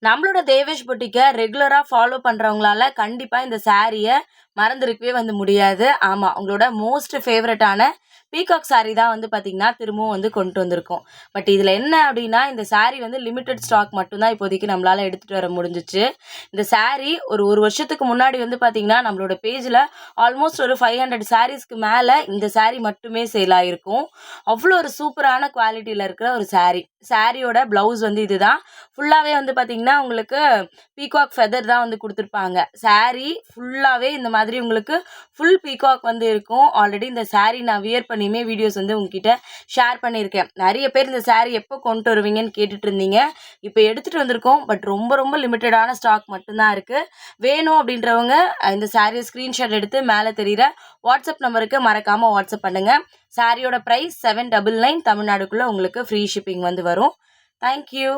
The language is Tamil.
நம்மளோட தேவேஷ் பொட்டிக்க ரெகுலரா ஃபாலோ பண்றவங்களால கண்டிப்பா இந்த சாரிய மறந்திருக்கவே முடியாது. ஆமா, உங்களோட மோஸ்ட் ஃபேவரட்டான பீகாக் சாரி தான் பார்த்தீங்கன்னா, திரும்பவும் கொண்டு வந்திருக்கோம். பட் இதில என்ன அப்டின்னா, இந்த சாரி லிமிட்டட் ஸ்டாக் மட்டும் தான் இப்போதைக்கு நம்மளால எடுத்துட்டு வர முடிஞ்சுச்சு. இந்த சாரி ஒரு 1 வருஷத்துக்கு முன்னாடி பார்த்தீங்கன்னா, நம்மளோட பேஜ்ல ஆல்மோஸ்ட் ஒரு 500 சாரீஸ்க்கு மேல இந்த சாரி மட்டுமே சேல் ஆயிருக்கும். அவ்ளோ ஒரு சூப்பரான குவாலிட்டில இருக்கிற ஒரு சாரி. சாரியோட ப்ளவுஸ் இதுதான். ஃபுல்லாவே பார்த்தீங்கன்னா, உங்களுக்கு பீகாக் ஃபெதர் தான் குடுத்துருப்பாங்க. சாரி ஃபுல்லாவே இந்த மாதிரி உங்களுக்கு ஃபுல் பீகாக் இருக்கும். ஆல்ரெடி இந்த சாரி நான் வியர் பண்ணியுமே வீடியோஸ் உங்ககிட்ட ஷேர் பண்ணியிருக்கேன். நெறைய பேர் இந்த சாரி எப்போ கொண்டு வருவீங்கன்னு கேட்டுட்டு இருந்தீங்க. இப்போ எடுத்துட்டு வந்திருக்கோம். பட் ரொம்ப ரொம்ப லிமிட்டடான ஸ்டாக் மட்டும் தான் இருக்கு. வேணும் அப்படின்றவங்க இந்த சாரிய ஸ்க்ரீன்ஷாட் எடுத்து மேலே தெரியிற வாட்ஸ்அப் நம்பருக்கு மறக்காம வாட்ஸ்அப் பண்ணுங்க. சாரியோட பிரைஸ் 799 தமிழ்நாடுக்குள்ள உங்களுக்கு ஃப்ரீ ஷிப்பிங் வரும். Thank you.